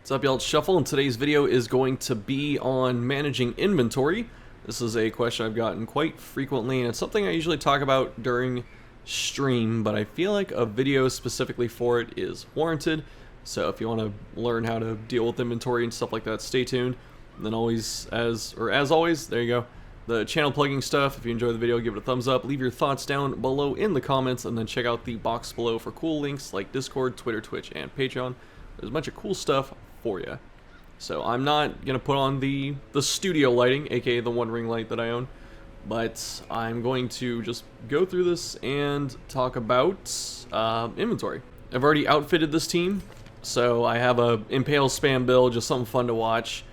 What's up, y'all? It's Shuffle, and today's video is going to be on managing inventory. This is a question I've gotten quite frequently, and it's something I usually talk about during stream, but I feel like a video specifically for it is warranted. So if you want to learn how to deal with inventory and stuff like that, stay tuned. And then always, as always, there you go. The channel plugging stuff. If you enjoy the video, give it a thumbs up. Leave your thoughts down below in the comments, and then check out the box below for cool links like Discord, Twitter, Twitch, and Patreon. There's a bunch of cool stuff for you. So I'm not gonna put on the studio lighting, aka the one ring light that I own, but I'm going to just go through this and talk about inventory. I've already outfitted this team, so I have a Impale spam build, just something fun to watch,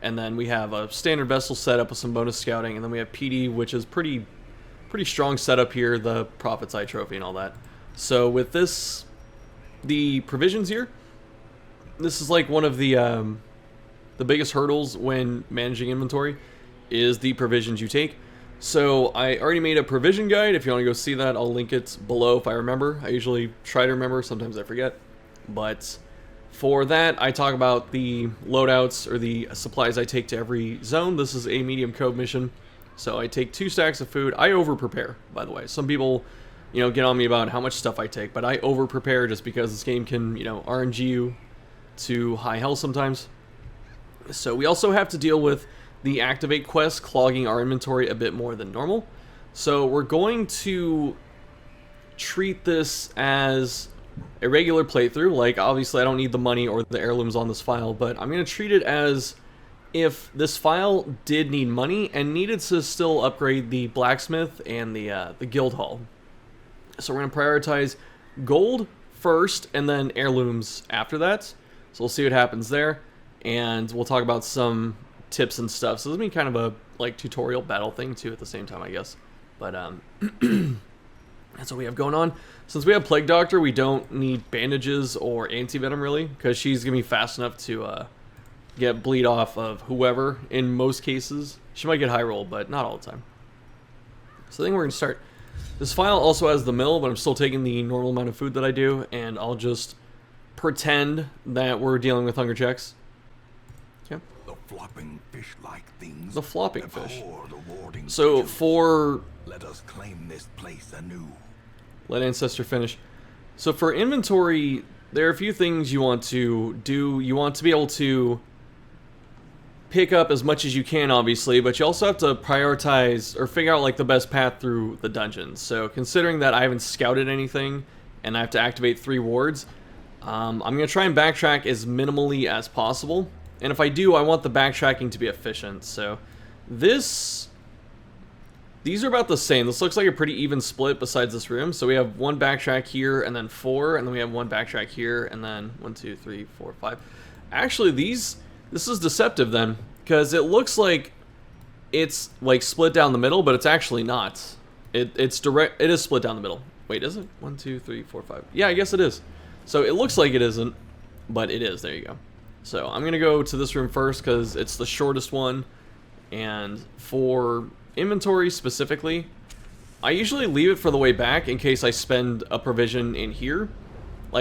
and then we have a standard vessel setup with some bonus scouting, and then we have PD, which is pretty strong setup here, the Prophet's Eye trophy and all that. So with this, the provisions here, this is like one of the biggest hurdles when managing inventory is the provisions you take. So I already made a provision guide. If you want to go see that, I'll link it below if I remember. I usually try to remember, sometimes I forget. But for that, I talk about the loadouts or the supplies I take to every zone. This is a medium code mission, so I take 2 stacks of food. I over prepare, by the way. Some people, get on me about how much stuff I take, but I over prepare just because this game can, RNG you to high hell sometimes. So we also have to deal with the activate quest clogging our inventory a bit more than normal. So we're going to treat this as a regular playthrough. Like, obviously I don't need the money or the heirlooms on this file, but I'm going to treat it as if this file did need money and needed to still upgrade the blacksmith and the guild hall. So we're going to prioritize gold first and then heirlooms after that. So we'll see what happens there, and we'll talk about some tips and stuff. So this will be kind of a tutorial battle thing too at the same time, I guess. But that's what we have going on. Since we have Plague Doctor, we don't need bandages or anti-venom really, because she's gonna be fast enough to get bleed off of whoever in most cases. She might get high roll, but not all the time. So I think we're gonna start. This file also has the mill, but I'm still taking the normal amount of food that I do, and I'll just pretend that we're dealing with hunger checks. Okay. The flopping fish-like things. The flopping fish. The so for let us claim this place anew. Let ancestor finish. So for inventory, there are a few things you want to do. You want to be able to pick up as much as you can, obviously, but you also have to prioritize or figure out the best path through the dungeons. So considering that I haven't scouted anything and I have to activate 3 wards, I'm going to try and backtrack as minimally as possible. And if I do, I want the backtracking to be efficient. So these are about the same. This looks like a pretty even split besides this room. So we have 1 backtrack here and then 4, and then we have 1 backtrack here and then 1, 2, 3, 4, 5. Actually, this is deceptive then, because it looks like it's split down the middle, but it's actually not. It is split down the middle. Wait, is it? 1, 2, 3, 4, 5. Yeah, I guess it is. So it looks like it isn't, but it is. There you go. So I'm going to go to this room first because it's the shortest one. And for inventory specifically, I usually leave it for the way back in case I spend a provision in here.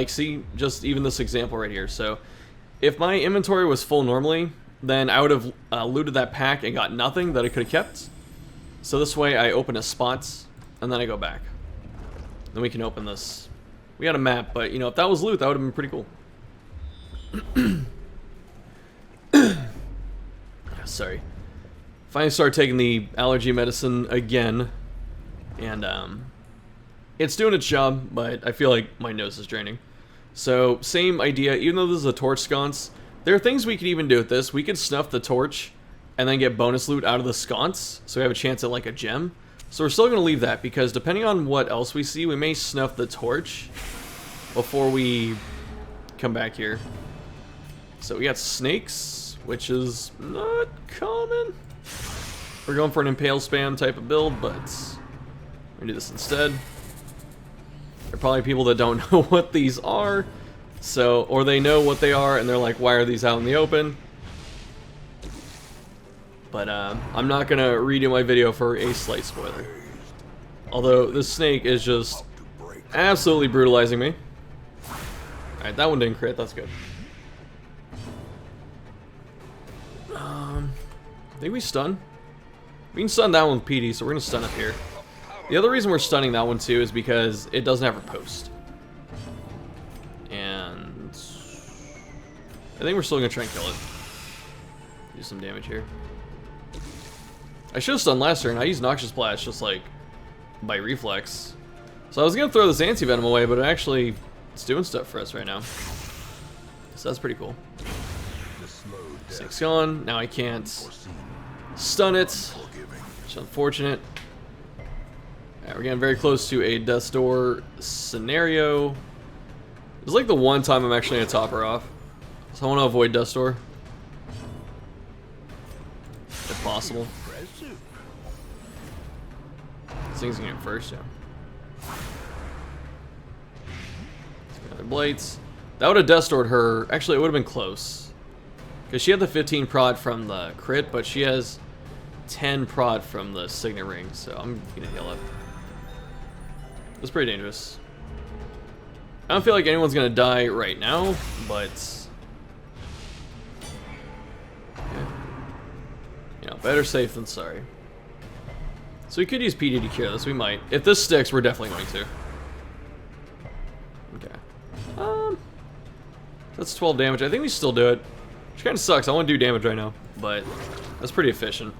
See, just even this example right here. So if my inventory was full normally, then I would have looted that pack and got nothing that I could have kept. So this way I open a spot and then I go back. Then we can open this. We got a map, but if that was loot, that would have been pretty cool. Sorry. Finally started taking the allergy medicine again, and it's doing its job, but I feel like my nose is draining. So same idea. Even though this is a torch sconce, there are things we could even do with this. We could snuff the torch and then get bonus loot out of the sconce, so we have a chance at a gem. So we're still going to leave that, because depending on what else we see, we may snuff the torch before we come back here. So we got snakes, which is not common. We're going for an impale spam type of build, but I'm going to do this instead. There are probably people that don't know what these are, or they know what they are and they're like, why are these out in the open? But I'm not going to redo my video for a slight spoiler. Although this snake is just absolutely brutalizing me. Alright, that one didn't crit, that's good. I think we stun. We can stun that one with PD, so we're gonna stun up here. The other reason we're stunning that one too is because it doesn't have a post. And I think we're still gonna try and kill it. Do some damage here. I should have stunned last turn. I used Noxious Blast just like by reflex. So I was gonna throw this anti-venom away, but it's doing stuff for us right now. So that's pretty cool. 6 gone. Now I can't stun it. Which is unfortunate. Alright, we're getting very close to a Death's Door scenario. It's like the one time I'm actually gonna top her off. So I want to avoid Death's Door. If possible. This thing's gonna get first, yeah. Other Blights. That would have Death's Doored her. Actually, it would have been close. Because she had the 15 prod from the crit, but she has 10 prod from the Signet Ring, so I'm gonna heal up. It's pretty dangerous. I don't feel like anyone's gonna die right now, but yeah. You know, better safe than sorry. So we could use PD to cure this. We might. If this sticks, we're definitely going to. Okay. That's 12 damage. I think we still do it. Which kind of sucks. I want to do damage right now, but that's pretty efficient.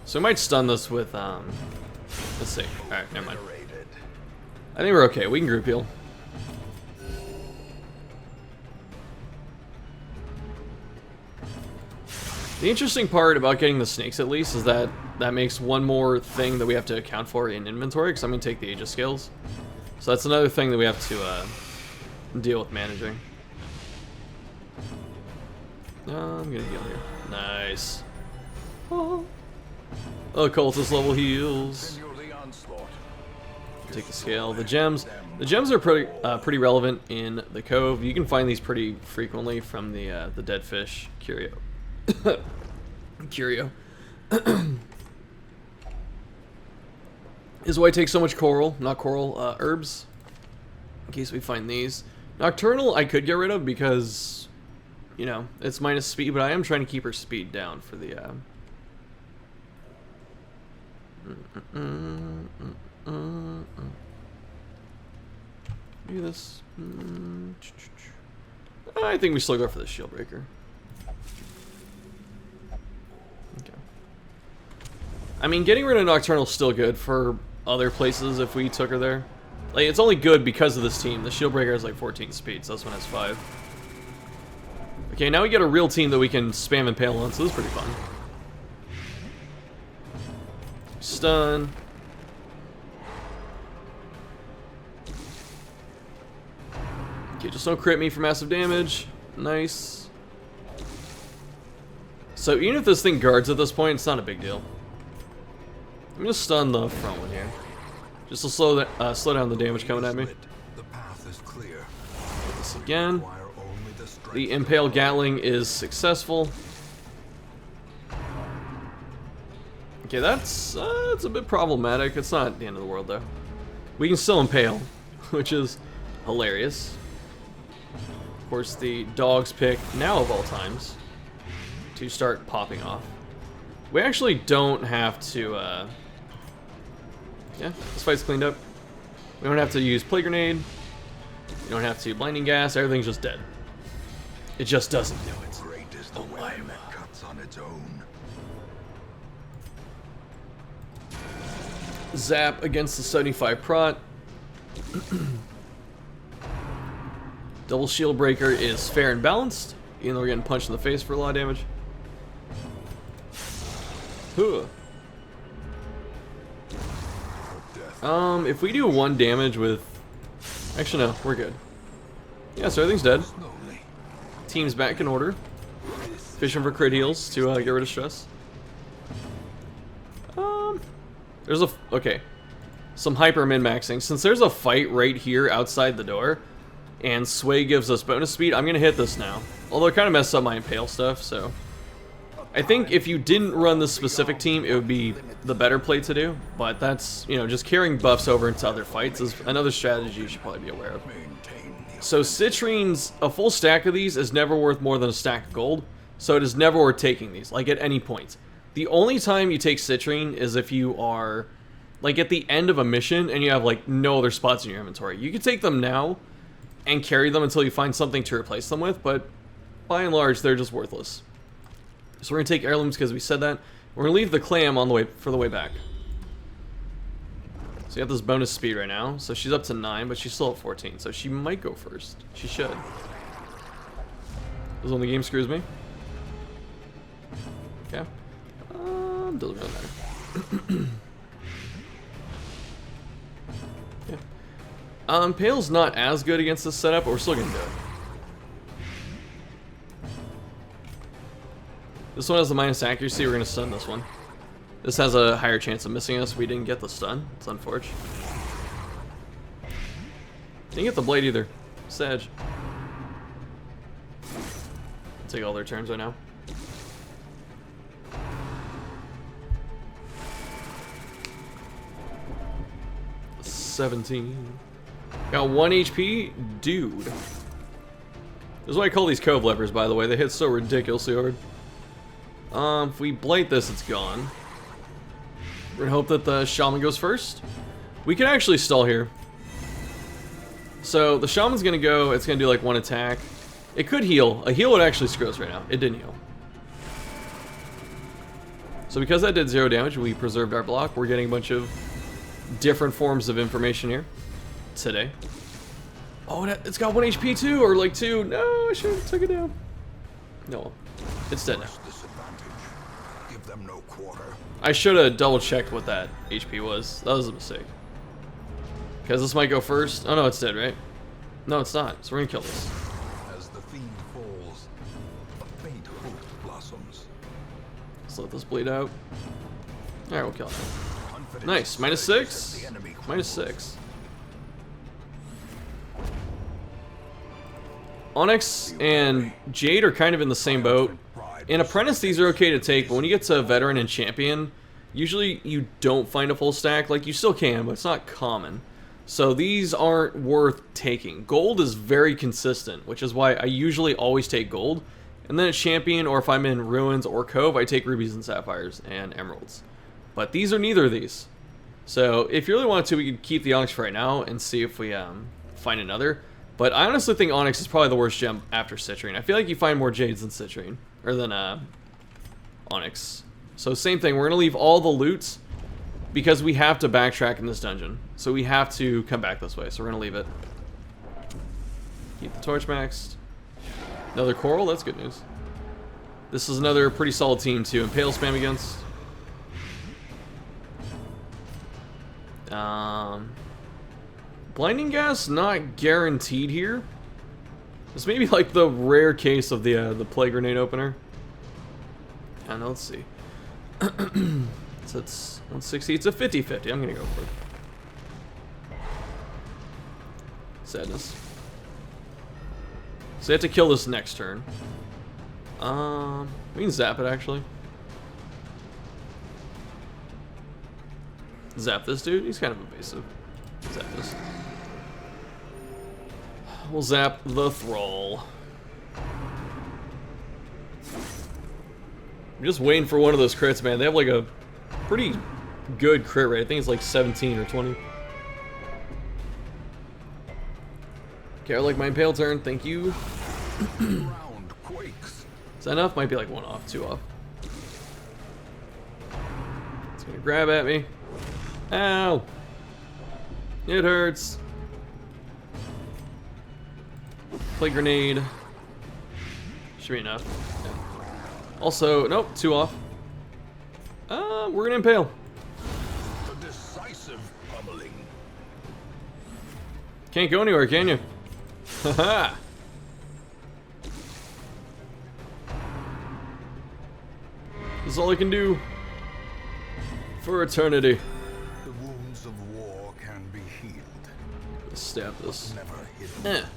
So we might stun this with let's see. All right, never mind. I think we're okay. We can group heal. The interesting part about getting the snakes, at least, is that that makes one more thing that we have to account for in inventory, because I'm going to take the Aegis Scales. So that's another thing that we have to deal with managing. I'm going to heal here. Nice. Oh, cultist level heals. Take the scale. The gems. The gems are pretty relevant in the Cove. You can find these pretty frequently from the dead fish curio. Curio. Is why I take so much coral, not coral, herbs. In case we find these. Nocturnal I could get rid of because, you know, it's minus speed, but I am trying to keep her speed down for the do this. I think we still go for the shield breaker. Okay. I mean, getting rid of Nocturnal is still good for other places if we took her there. Like, it's only good because of this team. The shield breaker has like 14 speed, so this one has 5. Okay, now we get a real team that we can spam Impale on, so this is pretty fun. Stun. Okay, just don't crit me for massive damage. Nice. So even if this thing guards at this point, it's not a big deal. I'm gonna stun the front one here, just to slow down the damage coming at me. The path is clear. Hit this again. The Impale Gatling is successful. Okay, that's a bit problematic. It's not the end of the world though. We can still impale, which is hilarious. Of course, the dog's pick now of all times to start popping off. We actually don't have to. Yeah, this fight's cleaned up. We don't have to use Plague Grenade. We don't have to Blinding Gas. Everything's just dead. It just doesn't do it. Great is the weapon that cuts on its own. Zap against the 75 prot. Double shield breaker is fair and balanced, even though we're getting punched in the face for a lot of damage. Huh. If we do 1 damage with... Actually, no, we're good. Yeah, so everything's dead. Team's back in order. Fishing for crit heals to get rid of stress. There's a... Okay. Some hyper min-maxing. Since there's a fight right here outside the door, and Sway gives us bonus speed, I'm going to hit this now. Although it kind of messed up my Impale stuff, so... I think if you didn't run this specific team, it would be the better play to do. But that's, you know, just carrying buffs over into other fights is another strategy you should probably be aware of. So Citrine's, a full stack of these is never worth more than a stack of gold. So it is never worth taking these, like, at any point. The only time you take Citrine is if you are, like, at the end of a mission and you have, like, no other spots in your inventory. You can take them now and carry them until you find something to replace them with, but by and large, they're just worthless. So we're going to take heirlooms because we said that. We're going to leave the clam on the way for the way back. So you have this bonus speed right now. So she's up to 9, but she's still at 14. So she might go first. She should. This is when the game screws me. Okay. Doesn't really matter. Yeah. Pale's not as good against this setup, but we're still gonna do it. This one has the minus accuracy. We're gonna stun this one. This has a higher chance of missing us. We didn't get the stun. It's unfortunate. Didn't get the blade either. Sag. Take all their turns right now. $17. Got 1 HP? Dude. This is why I call these cove levers, by the way. They hit so ridiculously hard. If we blight this, it's gone. We're gonna hope that the shaman goes first. We can actually stall here. So the shaman's gonna go, it's gonna do like 1 attack. It could heal. A heal would actually screw us right now. It didn't heal. So because that did 0 damage, we preserved our block. We're getting a bunch of different forms of information here today. Oh, it's got 1 HP too, or like 2. No, I should have took it down. No, it's dead now. Give them no quarter. I should have double checked what that HP was. That was a mistake. Because this might go first. Oh no, it's dead, right? No, it's not. So we're gonna kill this. As the fiend falls, a faint hope blossoms. Let's let this bleed out. Alright, we'll kill it. Nice. -6? -6. Onyx and Jade are kind of in the same boat. In Apprentice, these are okay to take, but when you get to Veteran and Champion, usually you don't find a full stack. Like, you still can, but it's not common. So these aren't worth taking. Gold is very consistent, which is why I usually always take gold. And then at Champion, or if I'm in Ruins or Cove, I take rubies and sapphires and emeralds. But these are neither of these. So if you really wanted to, we could keep the Onyx for right now and see if we find another. But I honestly think Onyx is probably the worst gem after Citrine. I feel like you find more Jades than Citrine, or than Onyx. So same thing, we're going to leave all the loot because we have to backtrack in this dungeon. So we have to come back this way, so we're going to leave it. Keep the torch maxed. Another coral, that's good news. This is another pretty solid team to impale spam against. Blinding gas not guaranteed here. This may be like the rare case of the plague grenade opener. And let's see. So it's 160. It's a 50-50. I'm gonna go for it. Sadness. So you have to kill this next turn. We can zap it actually. Zap this dude. He's kind of evasive. Zap this. We'll zap the thrall. I'm just waiting for one of those crits, man. They have like a pretty good crit rate. I think it's like 17 or 20. Okay, I like my impale turn. Thank you. Is that enough? Might be like 1 off, 2 off. It's gonna grab at me. Ow! It hurts. Plague grenade. Should be enough. Yeah. Also, nope, 2 off. We're gonna impale. A decisive pummeling. Can't go anywhere, can you? Haha. This is all I can do for eternity. The wounds of war can be healed. Let's stab this. Never hidden.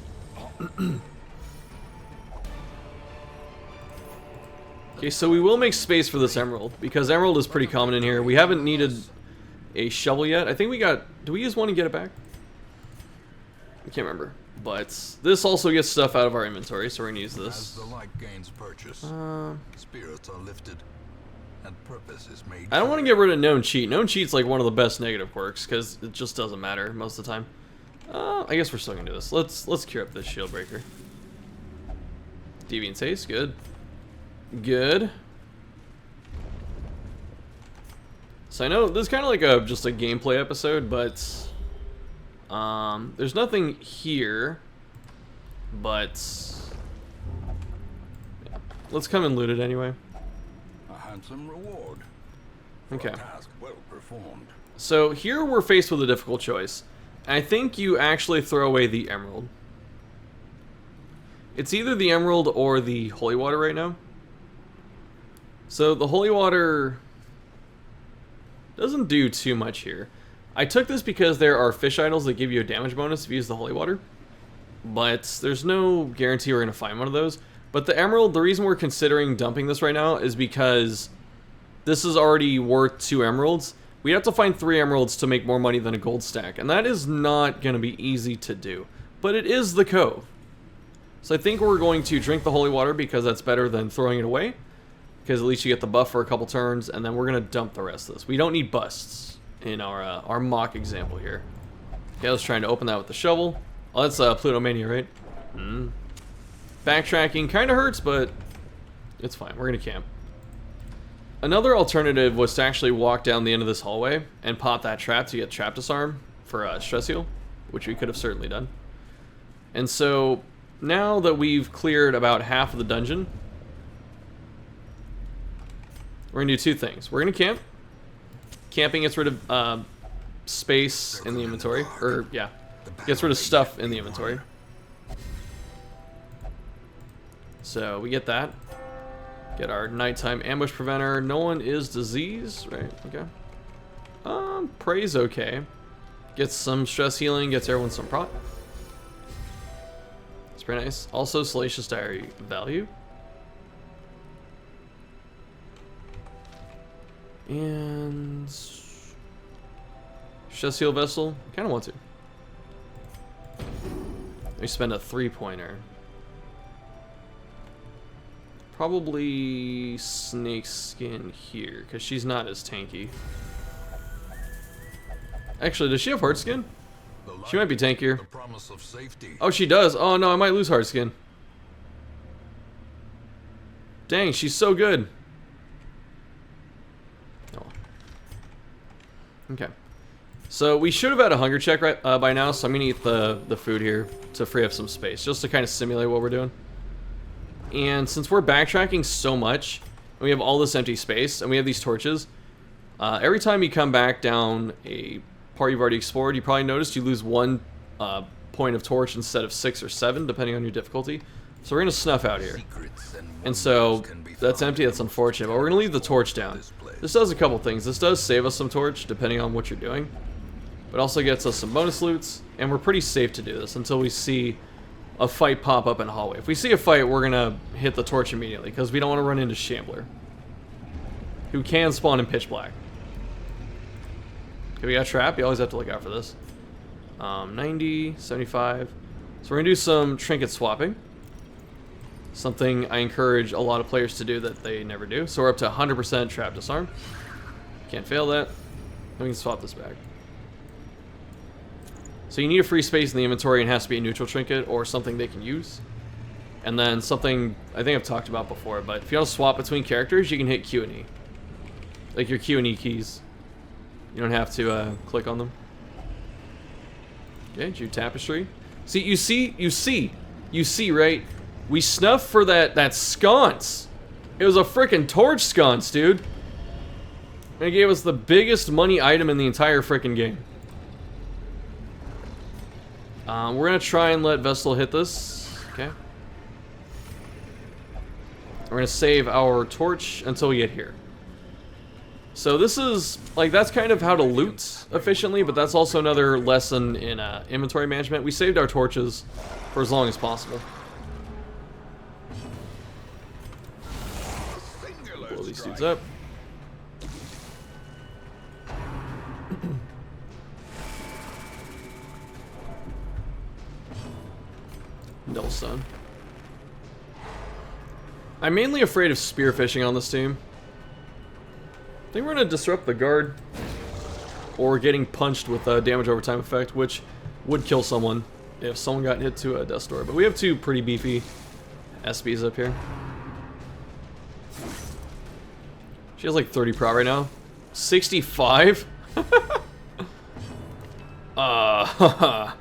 Okay, so we will make space for this emerald, because emerald is pretty common in here. We haven't needed a shovel yet. I think we got... Do we use one and get it back? I can't remember. But this also gets stuff out of our inventory, so we're gonna use As this. the light gains purchase, spirits are lifted, and purpose is made. I don't want to get rid of known cheat. Known cheat's like one of the best negative quirks because it just doesn't matter most of the time. I guess we're still gonna do this. Let's cure up this shield breaker. Deviant taste, good. Good. So I know this is kind of like just a gameplay episode, but there's nothing here. But yeah. Let's come and loot it anyway. A handsome reward. For Okay. a task well performed. So here we're faced with a difficult choice. I think you actually throw away the emerald. It's either the emerald or the holy water right now. So the holy water doesn't do too much here. I took this because there are fish idols that give you a damage bonus if you use the holy water. But there's no guarantee we're going to find one of those. But the emerald, the reason we're considering dumping this right now is because this is already worth 2 emeralds. We have to find 3 emeralds to make more money than a gold stack. And that is not going to be easy to do. But it is the cove. So I think we're going to drink the holy water because that's better than throwing it away. Because at least you get the buff for a couple turns. And then we're going to dump the rest of this. We don't need busts in our mock example here. Okay, let's try to open that with the shovel. Oh, that's Pluto Mania, right? Backtracking kind of hurts, but it's fine. We're going to camp. Another alternative was to actually walk down the end of this hallway and pop that trap to get trap disarm for stress heal, which we could have certainly done. And so now that we've cleared about half of the dungeon, we're going to do 2 things. We're going to camp. Camping gets rid of space in the inventory. Or, yeah, gets rid of stuff in the inventory. So we get that. Get our nighttime ambush preventer. No one is diseased, right? Okay. Prey's okay. Gets some stress healing, gets everyone some prot. It's pretty nice. Also, Salacious Diary value. And stress heal vessel. Kind of want to. We spend a 3-pointer. Probably Snake Skin here, because she's not as tanky. Actually, does she have Hard Skin? She might be tankier. The promise of safety. Oh, she does. Oh, no, I might lose Hard Skin. Dang, she's so good. Oh. Okay. So we should have had a hunger check right by now, so I'm going to eat the food here to free up some space, just to kind of simulate what we're doing. And since we're backtracking so much, and we have all this empty space, and we have these torches, every time you come back down a part you've already explored, you probably noticed you lose 1 point of torch instead of 6 or 7, depending on your difficulty. So we're going to snuff out here. And so that's empty, that's unfortunate, but we're going to leave the torch down. This does a couple things. This does save us some torch, depending on what you're doing. But also gets us some bonus loots, and we're pretty safe to do this until we see a fight pop up in a hallway. If we see a fight, we're gonna hit the torch immediately because we don't want to run into Shambler, who can spawn in pitch black. Okay, we got a trap. You always have to look out for this. 90, 75. So we're gonna do some trinket swapping. Something I encourage a lot of players to do that they never do. So we're up to 100% trap disarm. Can't fail that. And we can swap this back. So you need a free space in the inventory, and it has to be a neutral trinket or something they can use. And then something I think I've talked about before, but if you want to swap between characters, you can hit Q and E. Like your Q and E keys. You don't have to click on them. Okay, Jude Tapestry. See, you see, right? We snuffed for that sconce. It was a freaking torch sconce, dude. And it gave us the biggest money item in the entire freaking game. We're gonna try and let Vestal hit this. Okay. We're gonna save our torch until we get here. So this is, like, that's kind of how to loot efficiently, but that's also another lesson in inventory management. We saved our torches for as long as possible. Blow these dudes up. I'm mainly afraid of spearfishing on this team. I think we're going to disrupt the guard. Or getting punched with a damage over time effect, which would kill someone if someone got hit to a Death Door. But we have two pretty beefy SBs up here. She has like 30 prot right now. 65? So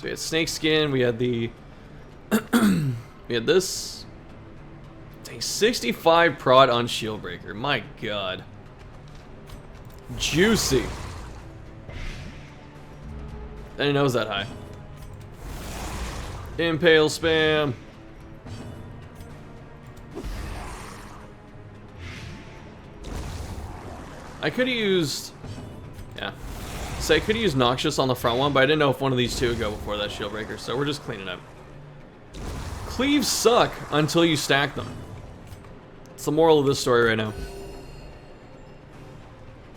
we had snake skin, we had the we had this. Dang, 65 prot on shield breaker. My god. Juicy. I didn't know it was that high. Impale spam. I could have used... Yeah. So I could have used Noxious on the front one, but I didn't know if one of these two would go before that shield breaker, so we're just cleaning up. Cleaves suck until you stack them. It's the moral of this story right now.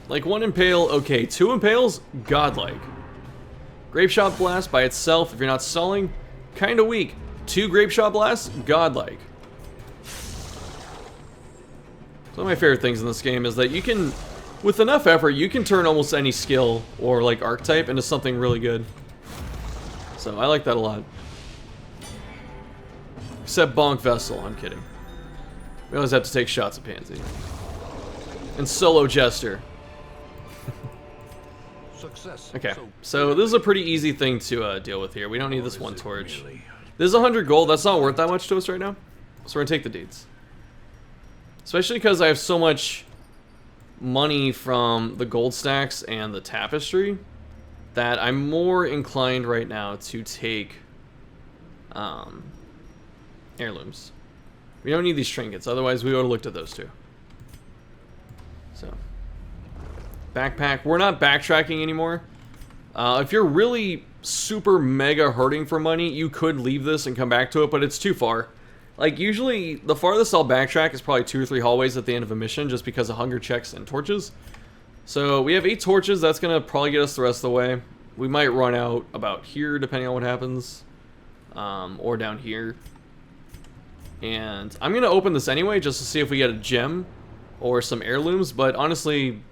Like, one impale, okay. Two impales, godlike. Grape Shot Blast by itself, if you're not stalling, kinda weak. Two Grape Shot Blasts, godlike. One of my favorite things in this game is that you can, with enough effort, you can turn almost any skill or like archetype into something really good. So I like that a lot. Except Bonk Vessel, I'm kidding. We always have to take shots at Pansy. And Solo Jester. Success. Okay, so this is a pretty easy thing to deal with here. We don't need this one torch. This is 100 gold. That's not worth that much to us right now. So we're gonna take the deeds. Especially because I have so much money from the gold stacks and the tapestry that I'm more inclined right now to take heirlooms. We don't need these trinkets, otherwise we would have looked at those two. So, backpack. We're not backtracking anymore. If you're really super mega hurting for money, you could leave this and come back to it, but it's too far. Like, usually, the farthest I'll backtrack is probably 2 or 3 hallways at the end of a mission, just because of hunger checks and torches. So, we have 8 torches. That's going to probably get us the rest of the way. We might run out about here, depending on what happens. Or down here. And I'm going to open this anyway, just to see if we get a gem or some heirlooms. But, honestly,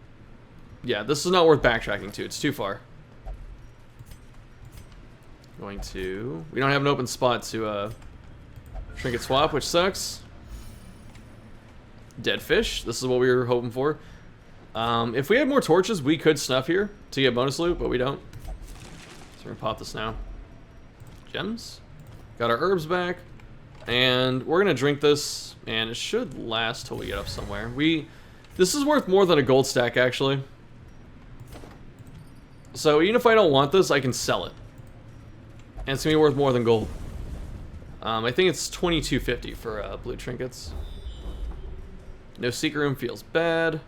yeah, this is not worth backtracking to. It's too far. Going to... We don't have an open spot to... Trinket swap, which sucks. Dead fish. This is what we were hoping for. If we had more torches, we could snuff here to get bonus loot, but we don't. So we're gonna pop this now. Gems. Got our herbs back. And we're gonna drink this, and it should last till we get up somewhere. This is worth more than a gold stack, actually. So even if I don't want this, I can sell it. And it's gonna be worth more than gold. I think it's $22.50 for blue trinkets. No secret room feels bad.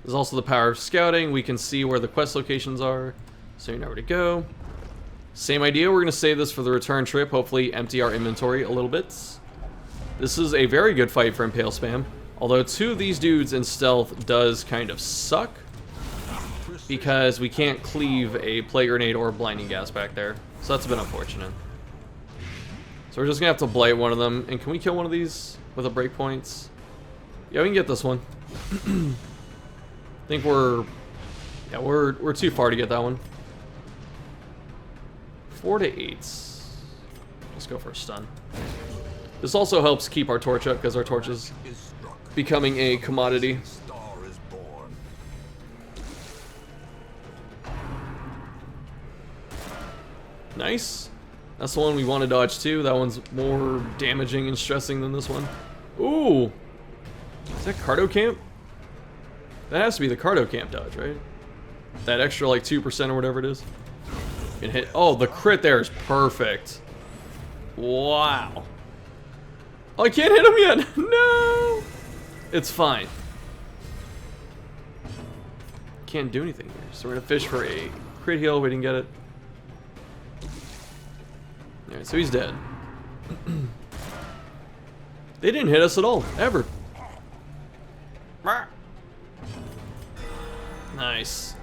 There's also the power of scouting. We can see where the quest locations are, so you know where to go. Same idea. We're going to save this for the return trip. Hopefully empty our inventory a little bit. This is a very good fight for Impale Spam. Although 2 of these dudes in stealth does kind of suck, because we can't cleave a Plague Grenade or Blinding Gas back there. So that's a bit unfortunate. So we're just gonna have to blight one of them. And can we kill one of these with a breakpoints? Yeah, we can get this one. I think we're too far to get that one. 4 to 8. Let's go for a stun. This also helps keep our torch up because our torch is becoming a commodity. Nice. That's the one we want to dodge too. That one's more damaging and stressing than this one. Ooh. Is that Cardo Camp? That has to be the Cardo Camp dodge, right? That extra like 2% or whatever it is. Can hit. Oh, the crit there is perfect. Wow. Oh, I can't hit him yet. No. It's fine. Can't do anything here. So we're gonna fish for a crit heal. We didn't get it. Alright, so he's dead. They didn't hit us at all, ever. Nice.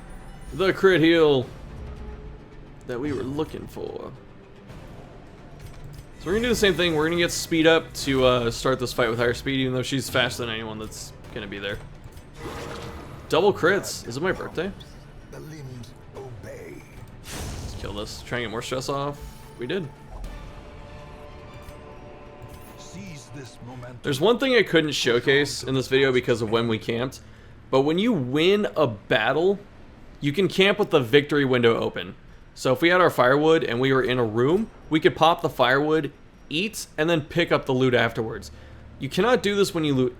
The crit heal that we were looking for. So So we're gonna do the same thing. We're gonna get speed up to start this fight with higher speed, even though she's faster than anyone that's gonna be there. Double crits. Is it my birthday? The limbs obey. Let's kill this. Try and get more stress off. We did. Seize this momentum. There's one thing I couldn't showcase in this video because of when we camped, but when you win a battle, you can camp with the victory window open. So if we had our firewood and we were in a room, we could pop the firewood, eat, and then pick up the loot afterwards. You cannot do this when you loot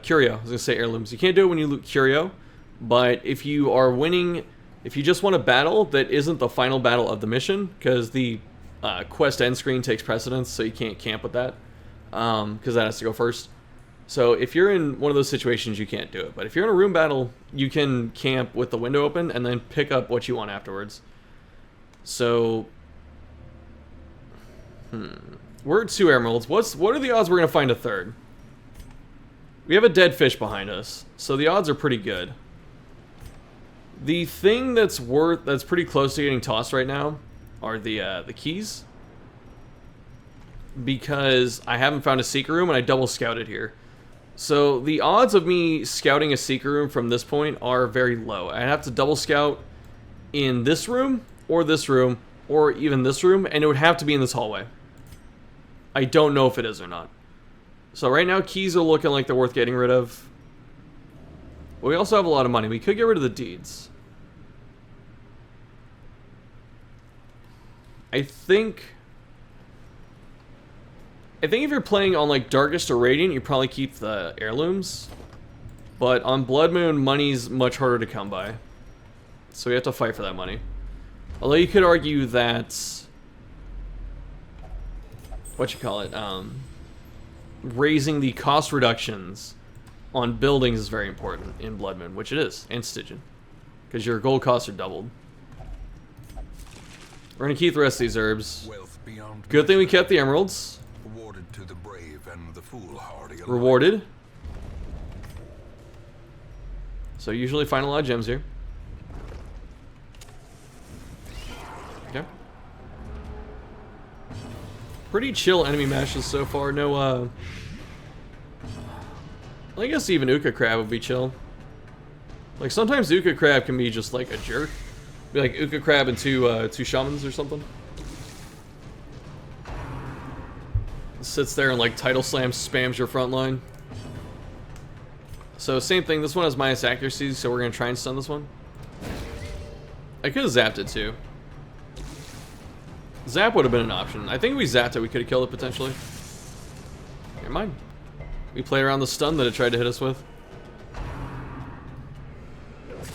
curio. I was gonna say heirlooms. You can't do it when you loot curio, but if you are winning, if you just want a battle that isn't the final battle of the mission, because the quest end screen takes precedence, so you can't camp with that, because that has to go first. So if you're in one of those situations, you can't do it. But if you're in a room battle, you can camp with the window open and then pick up what you want afterwards. So, we're at 2 emeralds. What are the odds we're gonna find a third? We have a dead fish behind us, so the odds are pretty good. The thing that's pretty close to getting tossed right now are the keys, because I haven't found a secret room and I double scouted here. So the odds of me scouting a secret room from this point are very low. I have to double scout in this room, or even this room, and it would have to be in this hallway. I don't know if it is or not. So right now, keys are looking like they're worth getting rid of. But we also have a lot of money. We could get rid of the deeds. I think if you're playing on like Darkest or Radiant, you probably keep the heirlooms. But on Blood Moon, money's much harder to come by. So we have to fight for that money. Although you could argue that, raising the cost reductions on buildings is very important in Blood Moon, which it is, and Stygian, because your gold costs are doubled. We're gonna keep the rest of these herbs. Wealth beyond Good thing we kept the emeralds. Awarded to the brave and the foolhardy alike. Rewarded. So usually find a lot of gems here. Okay. Pretty chill enemy matches so far. No, I guess even Uka Crab would be chill. Like, sometimes Uka Crab can be just like a jerk. Be like Uka Crab and two shamans or something. Sits there and like title slams, spams your front line. So same thing, this one has minus accuracy, so we're gonna try and stun this one. I could have zapped it too. Zap would have been an option. I think if we zapped it, we could have killed it potentially. Never mind. We played around the stun that it tried to hit us with.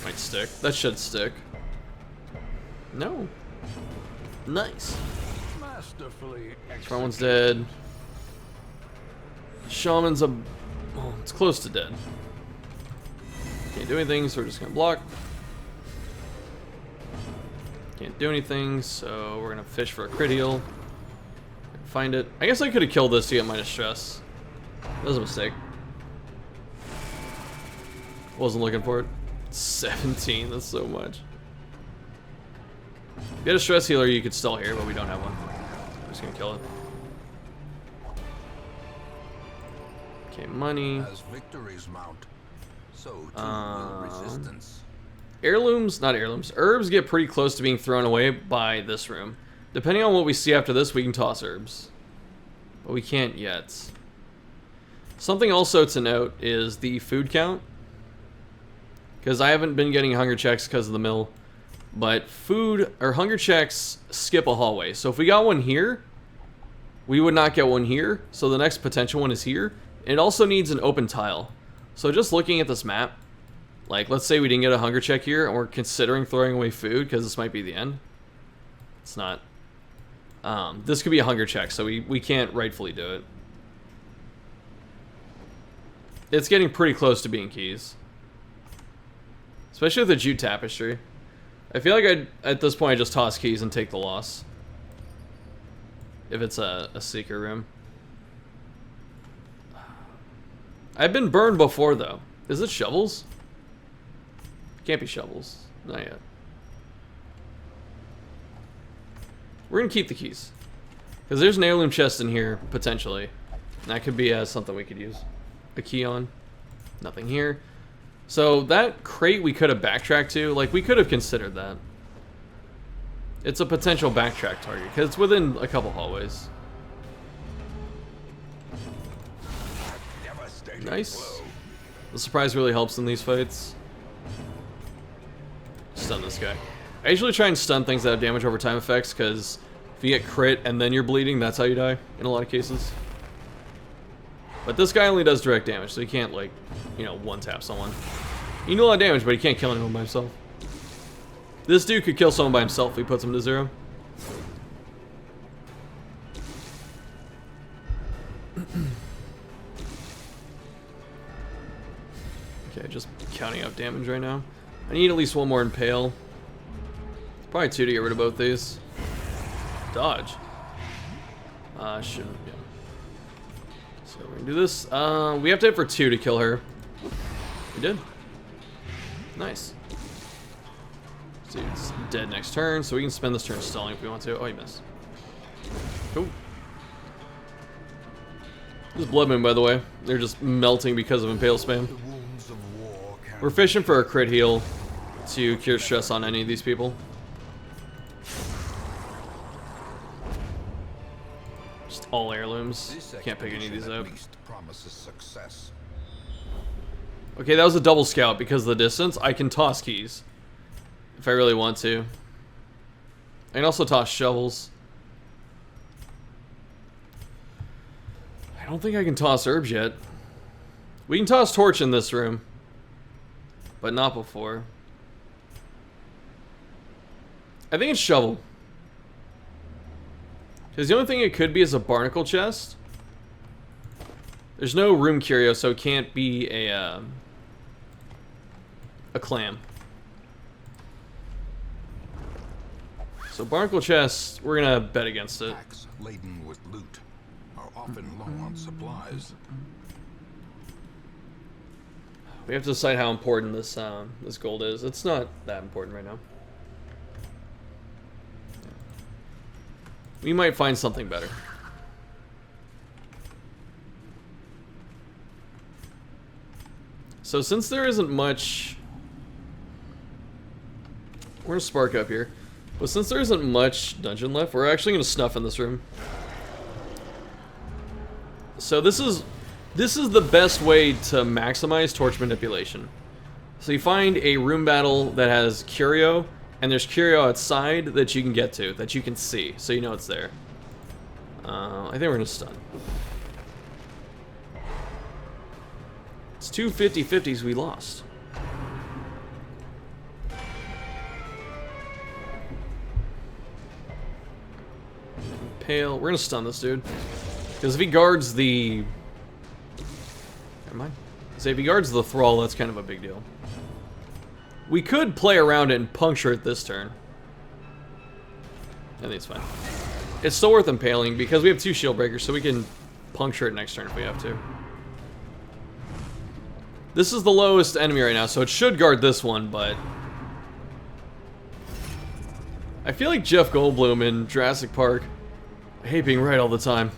Might stick. That should stick. No. Nice. Masterfully Front one's dead. Shaman's oh, it's close to dead. Can't do anything, so we're just gonna block. Can't do anything, so we're gonna fish for a crit heal. Find it. I guess I could have killed this to get minus stress. That was a mistake. Wasn't looking for it. 17, that's so much. If you had a stress healer, you could stall here, but we don't have one. I'm just gonna kill it. Okay, money. As victories mount, so too will resistance. Heirlooms, not heirlooms. Herbs get pretty close to being thrown away by this room. Depending on what we see after this, we can toss herbs. But we can't yet. Something also to note is the food count. Because I haven't been getting hunger checks because of the mill. But food, or hunger checks, skip a hallway. So if we got one here, we would not get one here. So the next potential one is here. It also needs an open tile. So just looking at this map, like let's say we didn't get a hunger check here and we're considering throwing away food because this might be the end. It's not. This could be a hunger check, so we can't rightfully do it. It's getting pretty close to being keys. Especially with the jute tapestry. I feel like at this point I just toss keys and take the loss. If it's a secret room. I've been burned before though. Is it shovels? Can't be shovels. Not yet. We're gonna keep the keys. Because there's an heirloom chest in here, potentially. And that could be something we could use a key on. Nothing here. So that crate we could have backtracked to. Like, we could have considered that. It's a potential backtrack target. Because it's within a couple hallways. Nice. The surprise really helps in these fights. Stun this guy. I usually try and stun things that have damage over time effects, because if you get crit and then you're bleeding, that's how you die in a lot of cases. But this guy only does direct damage, so he can't, like, you know, one-tap someone. He do a lot of damage, but he can't kill anyone by himself. This dude could kill someone by himself if he puts him to 0. Okay, just counting out damage right now. I need at least one more Impale. Probably 2 to get rid of both these. Dodge. Shouldn't, yeah. So we're gonna do this. We have to hit for 2 to kill her. We did. Nice. Dude's dead next turn, so we can spend this turn stalling if we want to. Oh, he missed. Cool. This is Blood Moon, by the way. They're just melting because of Impale spam. We're fishing for a crit heal to cure stress on any of these people. Just all heirlooms. Can't pick any of these up. Okay, that was a double scout because of the distance. I can toss keys if I really want to. I can also toss shovels. I don't think I can toss herbs yet. We can toss torch in this room, but not before. I think it's shovel. Because the only thing it could be is a barnacle chest. There's no room curio, so it can't be a clam. So barnacle chest, we're gonna bet against it. Packs laden with loot are often low on supplies. We have to decide how important this this gold is. It's not that important right now. We might find something better. So since there isn't much, we're gonna spark up here. But since there isn't much dungeon left, we're actually gonna snuff in this room. So this is the best way to maximize torch manipulation. So you find a room battle that has curio, and there's curio outside that you can get to, that you can see, so you know it's there. I think we're gonna stun. It's 2 50-50s we lost. Pale. We're gonna stun this dude. Because if he guards the... Never mind. So if he guards the thrall, that's kind of a big deal. We could play around it and puncture it this turn. I think it's fine. It's still worth impaling because we have 2 shield breakers, so we can puncture it next turn if we have to. This is the lowest enemy right now, so it should guard this one, but... I feel like Jeff Goldblum in Jurassic Park. I hate being right all the time.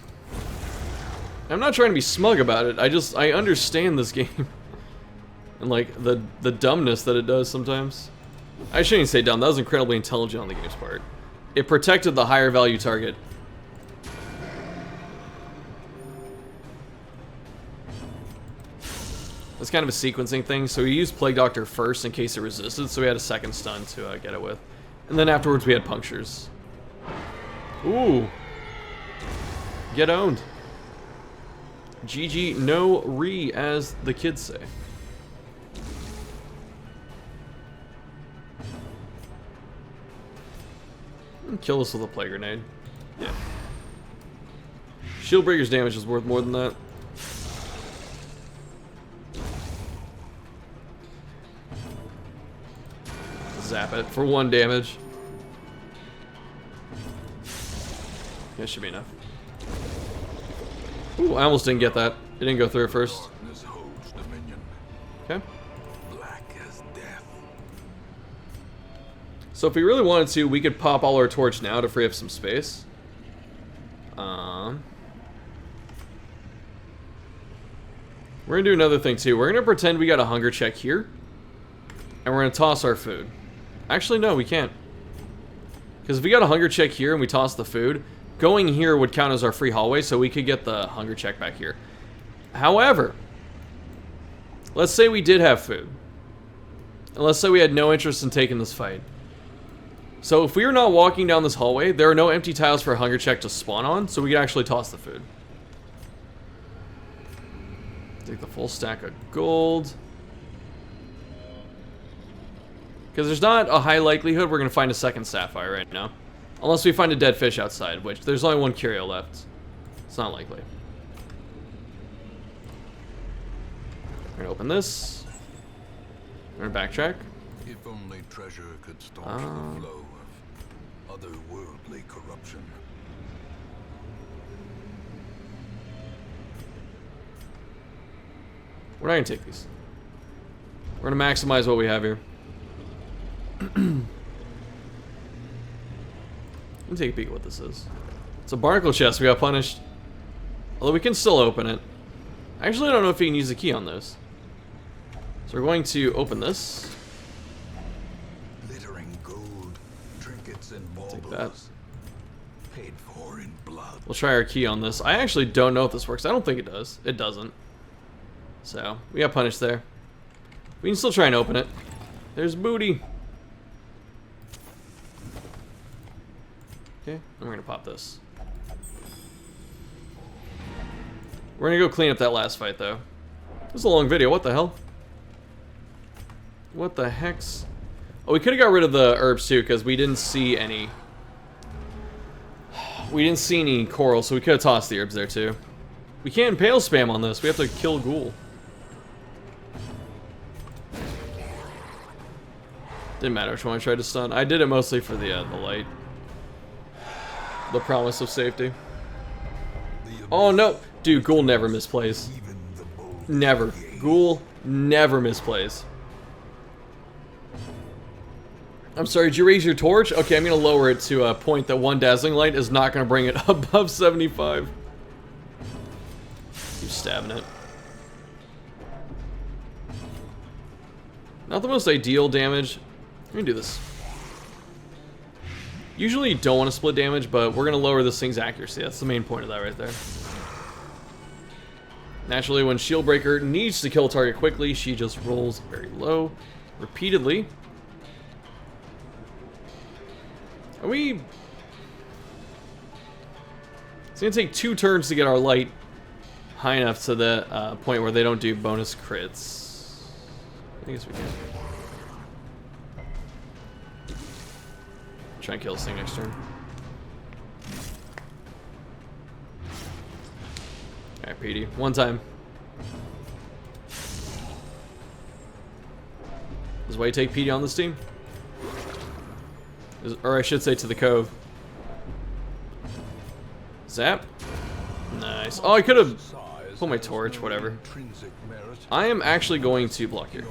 I'm not trying to be smug about it, I understand this game. And like, the dumbness that it does sometimes. I shouldn't even say dumb, that was incredibly intelligent on the game's part. It protected the higher value target. It's kind of a sequencing thing, so we used Plague Doctor first in case it resisted, so we had a second stun to get it with. And then afterwards we had punctures. Ooh. Get owned. GG no re, as the kids say. Kill us with a plague grenade. Yeah. Shield breaker's damage is worth more than that. Zap it for 1 damage. That should be enough. Ooh, I almost didn't get that. It didn't go through at first. Okay. Black as death. So if we really wanted to, we could pop all our torch now to free up some space. We're gonna do another thing too. We're gonna pretend we got a hunger check here, and we're gonna toss our food. Actually, no, we can't. Because if we got a hunger check here and we toss the food, going here would count as our free hallway, so we could get the hunger check back here. However, let's say we did have food. And let's say we had no interest in taking this fight. So if we are not walking down this hallway, there are no empty tiles for a hunger check to spawn on, so we could actually toss the food. Take the full stack of gold. Because there's not a high likelihood we're going to find a second sapphire right now. Unless we find a dead fish outside, which there's only one curio left. It's not likely. We're going to open this. We're going to backtrack. If only treasure could staunch the flow of otherworldly corruption. We're not going to take these. We're going to maximize what we have here. Let me take a peek at what this is. It's a barnacle chest. We got punished. Although we can still open it. I actually don't know if we can use the key on those. So we're going to open this. Glittering gold, trinkets and Take that. baubles, paid for in blood. We'll try our key on this. I actually don't know if this works. I don't think it does. It doesn't. So, we got punished there. We can still try and open it. There's booty. Okay, and we're gonna pop this. We're gonna go clean up that last fight, though. This is a long video. What the hell? What the heck's... Oh, we could have got rid of the herbs, too, because we didn't see any... We didn't see any coral, so we could have tossed the herbs there, too. We can't impale spam on this. We have to kill ghoul. Didn't matter which one I tried to stun. I did it mostly for the light. The promise of safety. Oh, no. Dude, ghoul never misplays. Never. Ghoul never misplays. I'm sorry, did you raise your torch? Okay, I'm going to lower it to a point that one dazzling light is not going to bring it above 75. Keep stabbing it. Not the most ideal damage. Let me do this. Usually you don't want to split damage, but we're going to lower this thing's accuracy. That's the main point of that right there. Naturally, when Shieldbreaker needs to kill a target quickly, she just rolls very low repeatedly. Are we... It's going to take 2 turns to get our light high enough to the point where they don't do bonus crits. I guess we can. Try and kill this thing next turn. Alright, PD. One time. This is why you take PD on this team? Or I should say to the cove. Zap. Nice. Oh, I could have pulled my torch, whatever. I am actually going to block here.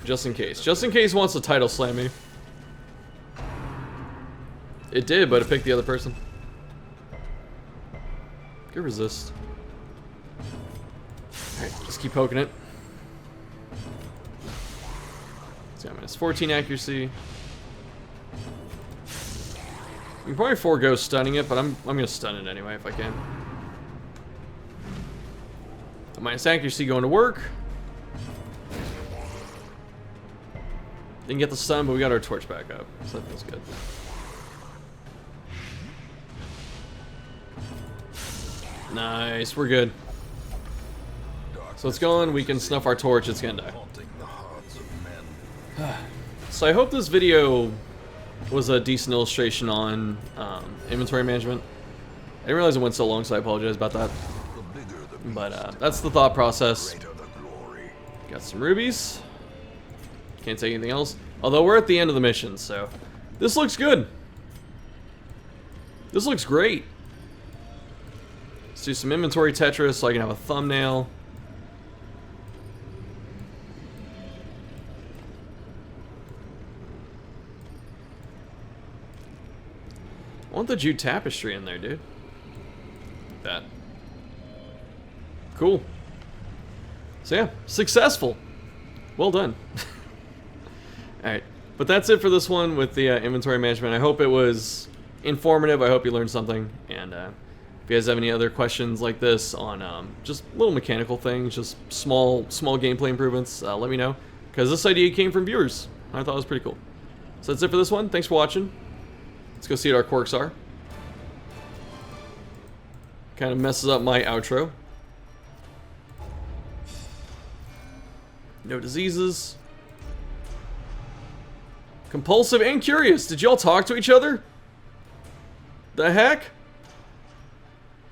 Just in case. Just in case it wants to title slam me. It did, but it picked the other person. Good resist. Alright, just keep poking it. It's got minus 14 accuracy. You can probably forego stunning it, but I'm gonna stun it anyway if I can. The minus accuracy going to work. Didn't get the stun, but we got our torch back up, so that feels good. Nice, we're good. So it's going, we can snuff our torch, it's gonna die. So I hope this video was a decent illustration on inventory management. I didn't realize it went so long, so I apologize about that. But that's the thought process. Got some rubies. Can't take anything else. Although we're at the end of the mission, so this looks good. This looks great. Let's do some inventory Tetris so I can have a thumbnail. I want the jute tapestry in there, dude. That. Cool. So yeah, successful. Well done. Alright, but that's it for this one with the inventory management. I hope it was informative. I hope you learned something. And if you guys have any other questions like this on just little mechanical things, just small gameplay improvements, let me know. Because this idea came from viewers. I thought it was pretty cool. So that's it for this one. Thanks for watching. Let's go see what our quirks are. Kind of messes up my outro. No diseases. Compulsive and curious. Did y'all talk to each other? The heck?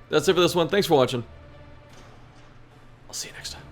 That's it for this one. Thanks for watching. I'll see you next time.